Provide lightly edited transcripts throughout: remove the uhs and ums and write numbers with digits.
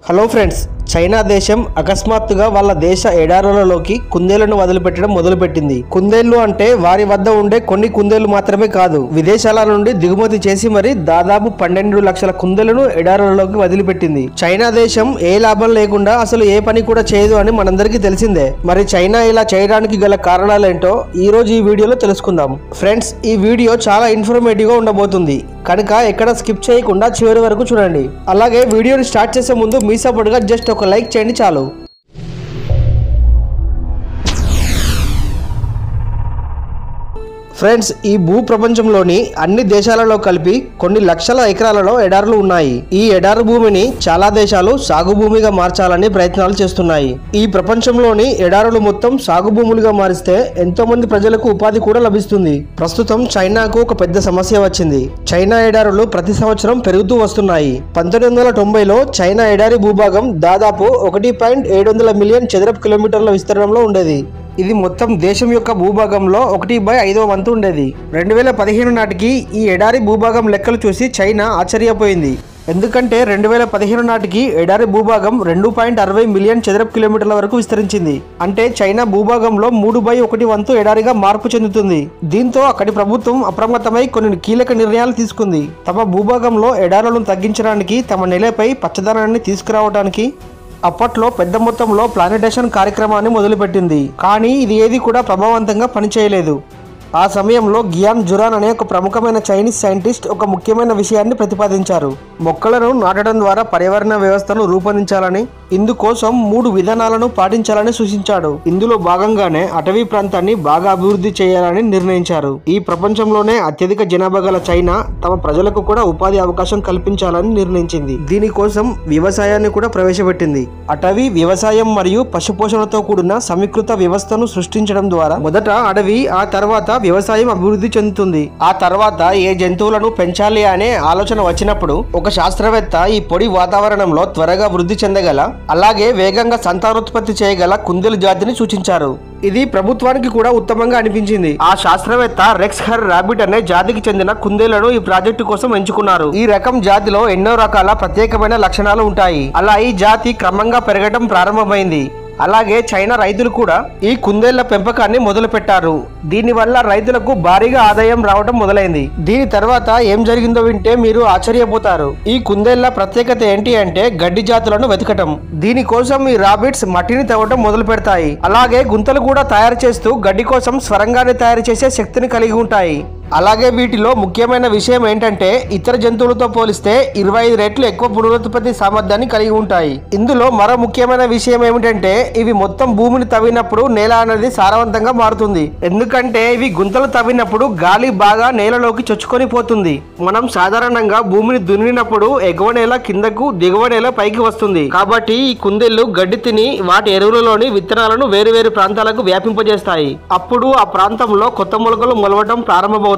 Hello friends, China దేశం అకస్మాత్తుగా వాళ్ళ దేశ ఎడారులలోకి కుందేళ్లను వదిలిపెట్టడం మొదలుపెట్టింది. కుందేళ్లు అంటే వారి వద్ద ఉండే కొన్ని కుందేళ్లు మాత్రమే కాదు, విదేశాల నుండి దిగుమతి చేసి మరి దాదాపు 12 లక్షల కుందేళ్లను ఎడారులలోకి వదిలిపెట్టింది. చైనా దేశం ఏ లాభం లేకుండా అసలు ఏ పని కూడా చేయదు అని మనందరికీ తెలిసిందే. మరి చైనా ఇలా చేయడానికి గల కారణాలేంటో ఈ రోజు ఈ వీడియోలో తెలుసుకుందాం. ఫ్రెండ్స్, ఈ వీడియో చాలా ఇన్ఫర్మేటివ్ గా ఉండబోతుంది కనుక ఎక్కడ స్కిప్ చేయకుండా చివరి వరకు చూడండి. అలాగే వీడియోని స్టార్ట్ చేసే ముందు మీ సపోర్ట్ గా జస్ట్ ఒక లైక్ చేయండి చాలు. ఫ్రెండ్స్, ఈ భూ ప్రపంచంలోని అన్ని దేశాలలో కలిపి కొన్ని లక్షల ఎకరాలలో ఎడారులు ఉన్నాయి. ఈ ఎడారు భూమిని చాలా దేశాలు సాగు భూమిగా మార్చాలని ప్రయత్నాలు చేస్తున్నాయి. ఈ ప్రపంచంలోని ఎడారులు మొత్తం సాగు భూములుగా మారిస్తే ఎంతో మంది ప్రజలకు ఉపాధి కూడా లభిస్తుంది. ప్రస్తుతం చైనాకు ఒక పెద్ద సమస్య వచ్చింది. చైనా ఎడారులు ప్రతి సంవత్సరం పెరుగుతూ వస్తున్నాయి. 1990లో చైనా ఎడారి భూభాగం దాదాపు 1.7 మిలియన్ చదరపు కిలోమీటర్ల విస్తీర్ణంలో ఉండేది. ఇది మొత్తం దేశం యొక్క భూభాగంలో 1/5వ వంతు ఉండేది. 2015 నాటికి ఈ ఎడారి భూభాగం లెక్కలు చూసి చైనా ఆశ్చర్యపోయింది. ఎందుకంటే 2015 నాటికి ఎడారి భూభాగం 2.60 మిలియన్ చదరపు కిలోమీటర్ల వరకు విస్తరించింది. అంటే చైనా భూభాగంలో 3/1 వంతు ఎడారిగా మార్పు చెందుతుంది. దీంతో అక్కడి ప్రభుత్వం అప్రమత్తమై కొన్ని కీలక నిర్ణయాలు తీసుకుంది. తమ భూభాగంలో ఎడారులను తగ్గించడానికి, తమ నేలపై పచ్చదనాన్ని తీసుకురావడానికి అప్పట్లో పెద్ద మొత్తంలో ప్లానిటేషన్ కార్యక్రమాన్ని మొదలుపెట్టింది. కానీ ఇది ఏది కూడా ప్రభావవంతంగా పనిచేయలేదు. ఆ సమయంలో గియాన్ జురాన్ అనే ఒక ప్రముఖమైన చైనీస్ సైంటిస్ట్ ఒక ముఖ్యమైన విషయాన్ని ప్రతిపాదించారు. మొక్కలను నాటడం ద్వారా పర్యావరణ వ్యవస్థను రూపొందించాలని, ఇందుకోసం 3 విధానాలను పాటించాలని సూచించాడు. ఇందులో భాగంగానే అటవీ ప్రాంతాన్ని బాగా అభివృద్ధి చేయాలని నిర్ణయించారు. ఈ ప్రపంచంలోనే అత్యధిక జనాభా గల చైనా తమ ప్రజలకు కూడా ఉపాధి అవకాశం కల్పించాలని నిర్ణయించింది. దీనికోసం వ్యవసాయాన్ని కూడా ప్రవేశపెట్టింది. అటవీ, వ్యవసాయం మరియు పశుపోషణతో కూడిన సమీకృత వ్యవస్థను సృష్టించడం ద్వారా మొదట అడవి, ఆ తర్వాత వ్యవసాయం అభివృద్ధి చెందుతుంది. ఆ తర్వాత ఏ జంతువులను పెంచాలి అనే ఆలోచన వచ్చినప్పుడు ఒక శాస్త్రవేత్త ఈ పొడి వాతావరణంలో త్వరగా వృద్ధి చెందగల, అలాగే వేగంగా సంతానోత్పత్తి చేయగల కుందేలు జాతిని సూచించారు. ఇది ప్రభుత్వానికి కూడా ఉత్తమంగా అనిపించింది. ఆ శాస్త్రవేత్త రెక్స్ హర్ రాబిట్ అనే జాతికి చెందిన కుందేళ్లను ఈ ప్రాజెక్టు కోసం ఎంచుకున్నారు. ఈ రకం జాతిలో ఎన్నో రకాల ప్రత్యేకమైన లక్షణాలు ఉంటాయి. అలా ఈ జాతి క్రమంగా పెరగడం ప్రారంభమైంది. అలాగే చైనా రైతులు కూడా ఈ కుందేళ్ల పెంపకాన్ని మొదలు పెట్టారు. దీనివల్ల రైతులకు భారీగా ఆదాయం రావడం మొదలైంది. దీని తర్వాత ఏం జరిగిందో వింటే మీరు ఆశ్చర్యపోతారు. ఈ కుందేళ్ల ప్రత్యేకత ఏంటి అంటే గడ్డి జాతులను వెతకటం. దీనికోసం ఈ రాబిట్స్ మట్టిని తవ్వటం మొదలు పెడతాయి. అలాగే గుంతలు కూడా తయారు చేస్తూ గడ్డి కోసం స్వరంగాన్ని తయారు చేసే శక్తిని కలిగి ఉంటాయి. అలాగే వీటిలో ముఖ్యమైన విషయం ఏంటంటే ఇతర జంతువులతో పోలిస్తే 25 రెట్లు ఎక్కువ పునరుత్పత్తి సామర్థ్యాన్ని కలిగి ఉంటాయి. ఇందులో మరో ముఖ్యమైన విషయం ఏమిటంటే ఇవి మొత్తం భూమిని తవ్వినప్పుడు నేల అనేది సారవంతంగా మారుతుంది. ఎందుకంటే ఇవి గుంతలు తవ్వినప్పుడు గాలి బాగా నేలలోకి చొచ్చుకొని పోతుంది. మనం సాధారణంగా భూమిని దున్నినప్పుడు ఎగువ నేల కిందకు, దిగువ నేల పైకి వస్తుంది. కాబట్టి ఈ కుందేళ్లు గడ్డి తిని వాటి ఎరువులలోని విత్తనాలను వేరు వేరు ప్రాంతాలకు వ్యాపింపజేస్తాయి. అప్పుడు ఆ ప్రాంతంలో కొత్త మొలకలు మొలవటం ప్రారంభమవుతాయి.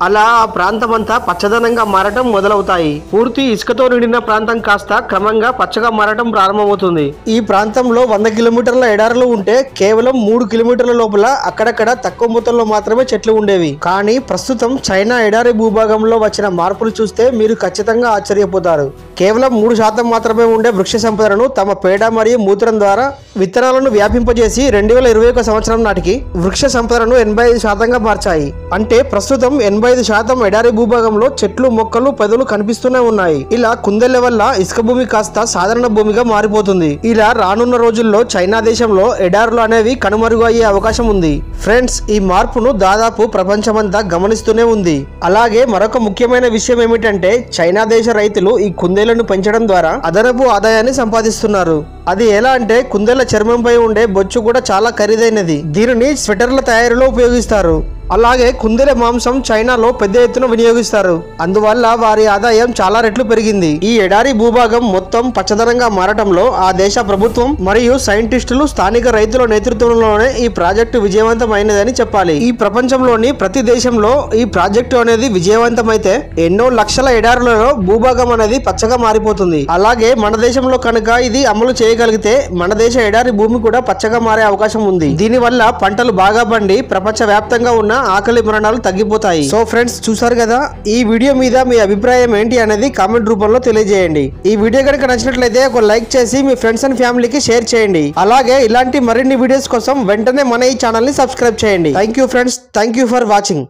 అలా ఆ ప్రాంతమంతా పచ్చదనంగా మారటం మొదలవుతాయి. పూర్తి ఇసుకతో నిండిన ప్రాంతం కాస్త క్రమంగా పచ్చగా మారటం ప్రారంభమవుతుంది. ఈ ప్రాంతంలో 100 కిలోమీటర్ల ఎడారులు ఉంటే కేవలం 3 కిలోమీటర్ల లోపల అక్కడక్కడ తక్కువ మొత్తంలో మాత్రమే చెట్లు ఉండేవి. కానీ ప్రస్తుతం చైనా ఎడారి భూభాగంలో వచ్చిన మార్పులు చూస్తే మీరు ఖచ్చితంగా ఆశ్చర్యపోతారు. కేవలం 3% మాత్రమే ఉండే వృక్ష సంపదను తమ పేడ మరియు మూత్రం ద్వారా విత్తనాలను వ్యాపింపజేసి 2021 సంవత్సరం నాటికి వృక్ష సంపదను 85%గా మార్చాయి. అంటే ప్రస్తుతం 85% ఎడారి భూభాగంలో చెట్లు, మొక్కలు, పొదలు కనిపిస్తూనే ఉన్నాయి. ఇలా కుందేళ్ల వల్ల ఇసుక భూమి కాస్త సాధారణ భూమిగా మారిపోతుంది. ఇలా రానున్న రోజుల్లో చైనా దేశంలో ఎడారులు అనేవి కనుమరుగు అయ్యే అవకాశం ఉంది. ఫ్రెండ్స్, ఈ మార్పును దాదాపు ప్రపంచమంతా గమనిస్తూనే ఉంది. అలాగే మరొక ముఖ్యమైన విషయం ఏమిటంటే చైనా దేశ రైతులు ఈ కుందేళ్లను పెంచడం ద్వారా అదనపు ఆదాయాన్ని సంపాదిస్తున్నారు. అది ఎలా అంటే కుందేళ్ల చర్మంపై ఉండే బొచ్చు కూడా చాలా ఖరీదైనది. దీనిని స్వెటర్ల తయారీలో ఉపయోగిస్తారు. అలాగే కుందేళ్ల మాంసం చైనాలో పెద్ద ఎత్తున వినియోగిస్తారు. అందువల్ల వారి ఆదాయం చాలా రెట్లు పెరిగింది. ఈ ఎడారి భూభాగం మొత్తం పచ్చదనంగా మారటంలో ఆ దేశ ప్రభుత్వం మరియు సైంటిస్టులు, స్థానిక రైతుల నేతృత్వంలోనే ఈ ప్రాజెక్టు విజయవంతమైనదని చెప్పాలి. ఈ ప్రపంచంలోని ప్రతి దేశంలో ఈ ప్రాజెక్టు అనేది విజయవంతమైతే ఎన్నో లక్షల ఎడారులలో భూభాగం అనేది పచ్చగా మారిపోతుంది. అలాగే మన దేశంలో కనుక ఇది అమలు చేయగలిగితే చేయగలిగితే మన దేశ ఎడారి భూమి కూడా పచ్చగా మారే అవకాశం ఉంది. దీనివల్ల పంటలు బాగా పండి ప్రపంచ వ్యాప్తంగా ఉన్న ఆకలి మరణాలు తగ్గిపోతాయి. సో ఫ్రెండ్స్, చూసారు కదా, ఈ వీడియో మీద మీ అభిప్రాయం ఏంటి అనేది కామెంట్ రూపంలో తెలియజేయండి. ఈ వీడియో కనుక నచ్చినట్లయితే ఒక లైక్ చేసి మీ ఫ్రెండ్స్ అండ్ ఫ్యామిలీకి షేర్ చేయండి. అలాగే ఇలాంటి మరిన్ని వీడియోస్ కోసం వెంటనే మన ఈ ఛానల్ ని సబ్స్క్రైబ్ చేయండి. Thank you friends, thank you for watching.